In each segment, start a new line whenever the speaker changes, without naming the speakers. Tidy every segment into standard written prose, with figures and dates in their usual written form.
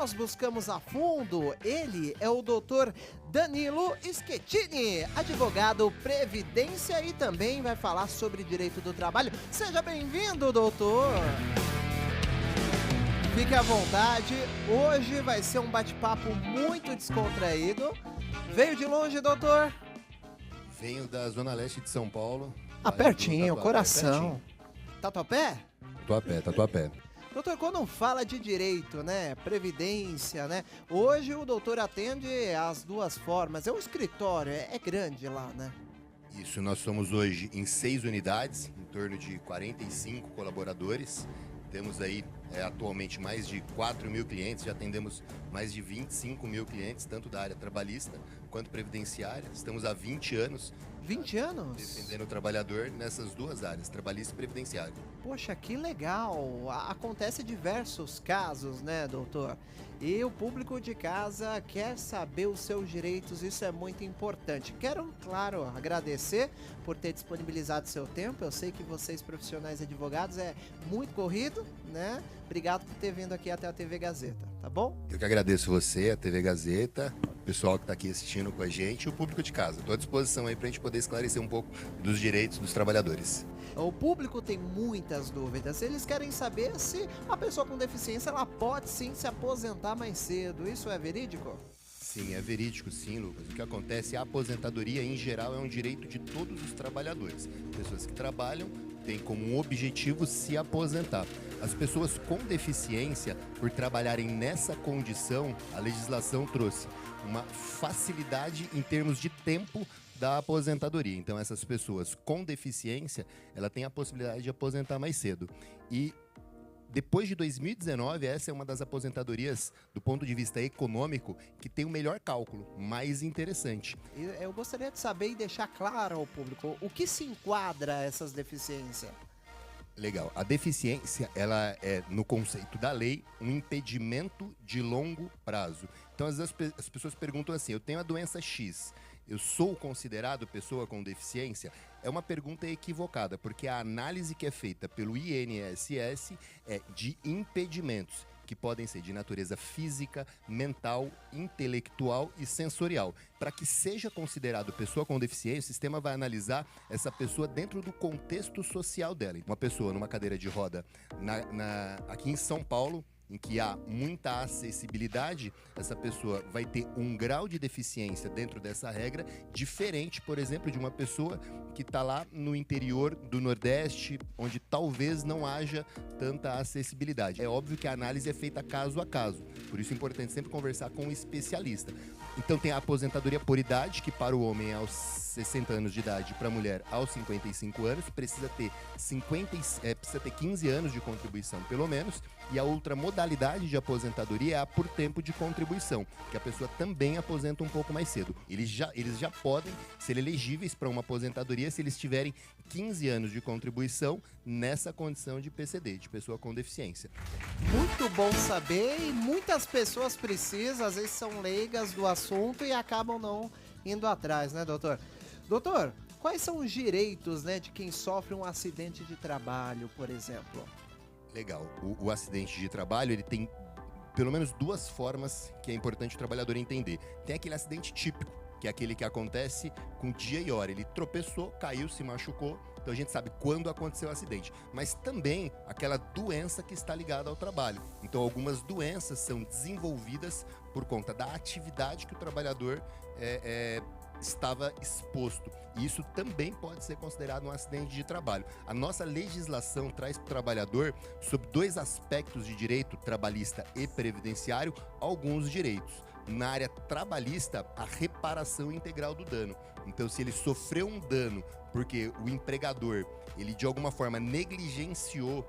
nós buscamos a fundo. Ele é o Dr. Danilo Schettini, advogado Previdência e também vai falar sobre direito do trabalho. Seja bem-vindo, doutor! Fique à vontade, hoje vai ser um bate-papo muito descontraído. Veio de longe, doutor?
Venho da Zona Leste de São Paulo.
Pertinho, coração. Tatuapé?
Tatuapé.
Doutor, quando fala de direito, né, previdência, né, hoje o doutor atende as duas formas. É um escritório, é grande lá, né?
Isso, nós somos hoje em 6 unidades, em torno de 45 colaboradores. Temos aí atualmente mais de 4 mil clientes, já atendemos mais de 25 mil clientes, tanto da área trabalhista quanto previdenciária. Estamos há 20 anos.
20 anos?
Defendendo o trabalhador nessas duas áreas, trabalhista e previdenciária.
Poxa, que legal! Acontece diversos casos, né, doutor? E o público de casa quer saber os seus direitos, isso é muito importante. Quero, claro, agradecer por ter disponibilizado seu tempo. Eu sei que vocês, profissionais advogados, é muito corrido, né? Obrigado por ter vindo aqui até a TV Gazeta, tá bom?
Eu que agradeço você, a TV Gazeta, o pessoal que está aqui assistindo com a gente e o público de casa. Estou à disposição aí para a gente poder esclarecer um pouco dos direitos dos trabalhadores.
O público tem muitas dúvidas. Eles querem saber se a pessoa com deficiência ela pode sim se aposentar mais cedo. Isso é verídico?
Sim, é verídico sim, Lucas. O que acontece é a aposentadoria, em geral, é um direito de todos os trabalhadores. Pessoas que trabalham têm como objetivo se aposentar. As pessoas com deficiência, por trabalharem nessa condição, a legislação trouxe uma facilidade em termos de tempo da aposentadoria. Então, essas pessoas com deficiência, ela tem a possibilidade de aposentar mais cedo. E depois de 2019, essa é uma das aposentadorias, do ponto de vista econômico, que tem o melhor cálculo, mais interessante.
Eu gostaria de saber e deixar claro ao público o que se enquadra essas deficiências.
Legal. A deficiência, ela é, no conceito da lei, um impedimento de longo prazo. Então, as pessoas perguntam assim, eu tenho a doença X, eu sou considerado pessoa com deficiência? É uma pergunta equivocada, porque a análise que é feita pelo INSS é de impedimentos, que podem ser de natureza física, mental, intelectual e sensorial. Para que seja considerado pessoa com deficiência, o sistema vai analisar essa pessoa dentro do contexto social dela. Uma pessoa numa cadeira de roda aqui em São Paulo, em que há muita acessibilidade, essa pessoa vai ter um grau de deficiência dentro dessa regra diferente, por exemplo, de uma pessoa que está lá no interior do Nordeste, onde talvez não haja tanta acessibilidade. É óbvio que a análise é feita caso a caso, por isso é importante sempre conversar com um especialista. Então tem a aposentadoria por idade, que para o homem é aos 60 anos de idade, para a mulher aos 55 anos, precisa ter 15 anos de contribuição pelo menos, e a outra modalidade de aposentadoria é a por tempo de contribuição, que a pessoa também aposenta um pouco mais cedo. Eles já podem ser elegíveis para uma aposentadoria se eles tiverem 15 anos de contribuição nessa condição de PCD, de pessoa com deficiência.
Muito bom saber e muitas pessoas precisam, às vezes são leigas do assunto e acabam não indo atrás, né, doutor? Doutor, quais são os direitos, né, de quem sofre um acidente de trabalho, por exemplo?
Legal. O acidente de trabalho, ele tem pelo menos duas formas que é importante o trabalhador entender. Tem aquele acidente típico, que é aquele que acontece com dia e hora. Ele tropeçou, caiu, se machucou, então a gente sabe quando aconteceu o acidente. Mas também aquela doença que está ligada ao trabalho. Então algumas doenças são desenvolvidas por conta da atividade que o trabalhador estava exposto. E isso também pode ser considerado um acidente de trabalho. A nossa legislação traz para o trabalhador, sob dois aspectos de direito trabalhista e previdenciário, alguns direitos. Na área trabalhista, a reparação integral do dano. Então, se ele sofreu um dano porque o empregador, ele de alguma forma negligenciou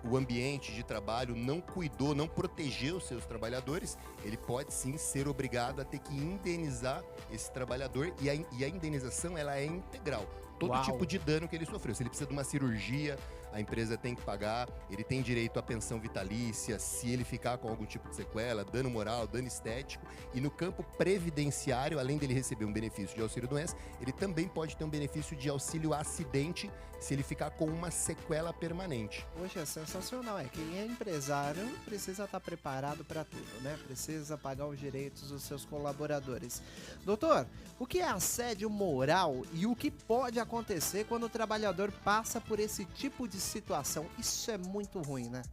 o ambiente de trabalho, não cuidou, não protegeu os seus trabalhadores, ele pode sim ser obrigado a ter que indenizar esse trabalhador e a indenização ela é integral. Todo tipo de dano que ele sofreu. Se ele precisa de uma cirurgia, a empresa tem que pagar, ele tem direito à pensão vitalícia, se ele ficar com algum tipo de sequela, dano moral, dano estético. E no campo previdenciário, além dele receber um benefício de auxílio-doença, ele também pode ter um benefício de auxílio-acidente se ele ficar com uma sequela permanente.
Poxa, sensacional. É que quem é empresário precisa estar preparado para tudo, né? Precisa pagar os direitos dos seus colaboradores. Doutor, o que é assédio moral e o que pode acontecer quando o trabalhador passa por esse tipo de situação? Isso é muito ruim, né?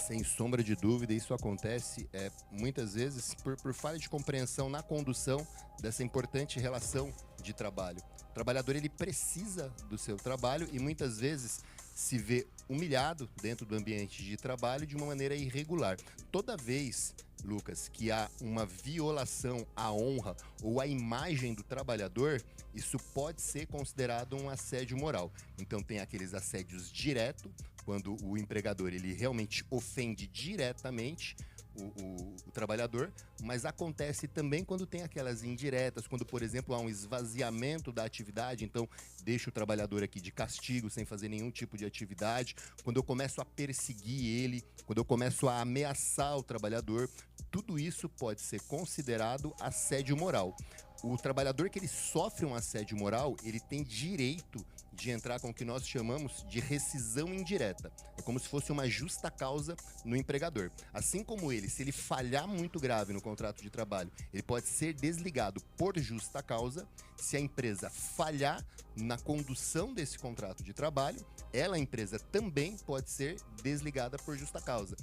Sem sombra de dúvida, isso acontece muitas vezes por falha de compreensão na condução dessa importante relação de trabalho. O trabalhador ele precisa do seu trabalho e muitas vezes se vê humilhado dentro do ambiente de trabalho de uma maneira irregular. Toda vez, Lucas, que há uma violação à honra ou à imagem do trabalhador, isso pode ser considerado um assédio moral. Então tem aqueles assédios diretos, quando o empregador ele realmente ofende diretamente o trabalhador, mas acontece também quando tem aquelas indiretas, quando, por exemplo, há um esvaziamento da atividade, então deixa o trabalhador aqui de castigo, sem fazer nenhum tipo de atividade, quando eu começo a perseguir ele, quando eu começo a ameaçar o trabalhador, tudo isso pode ser considerado assédio moral. O trabalhador que ele sofre um assédio moral, ele tem direito de entrar com o que nós chamamos de rescisão indireta. É como se fosse uma justa causa no empregador. Assim como ele, se ele falhar muito grave no contrato de trabalho, ele pode ser desligado por justa causa. Se a empresa falhar na condução desse contrato de trabalho, ela, a empresa, também pode ser desligada por justa causa.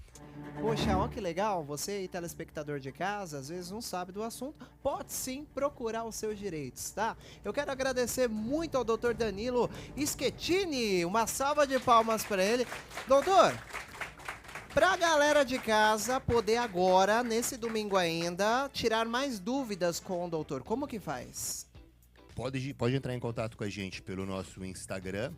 Poxa, ó que legal, você aí, telespectador de casa, às vezes não sabe do assunto, pode sim procurar os seus direitos, tá? Eu quero agradecer muito ao Dr. Danilo Schettini, uma salva de palmas para ele. Doutor, pra galera de casa poder agora, nesse domingo ainda, tirar mais dúvidas com o doutor, como que faz?
Pode entrar em contato com a gente pelo nosso Instagram,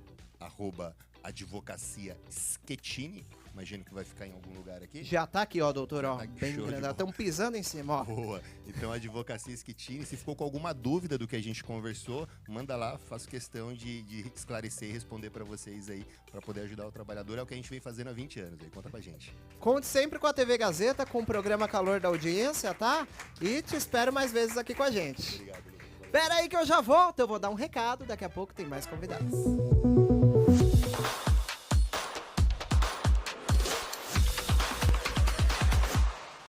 @advocacia_Schettini. Imagino que vai ficar em algum lugar aqui.
Já tá aqui, ó, doutor, ó,
Tá,
bem
show de
grande.
bola.
Estão pisando em cima, ó.
Boa. Então, Advocacia Schettini, se ficou com alguma dúvida do que a gente conversou, manda lá, faço questão de esclarecer e responder para vocês aí, para poder ajudar o trabalhador. É o que a gente vem fazendo há 20 anos aí. Conta pra gente.
Conte sempre com a TV Gazeta, com o programa Calor da Audiência, tá? E te espero mais vezes aqui com a gente.
Obrigado, Lucas.
Pera aí que eu já volto, eu vou dar um recado, daqui a pouco tem mais convidados.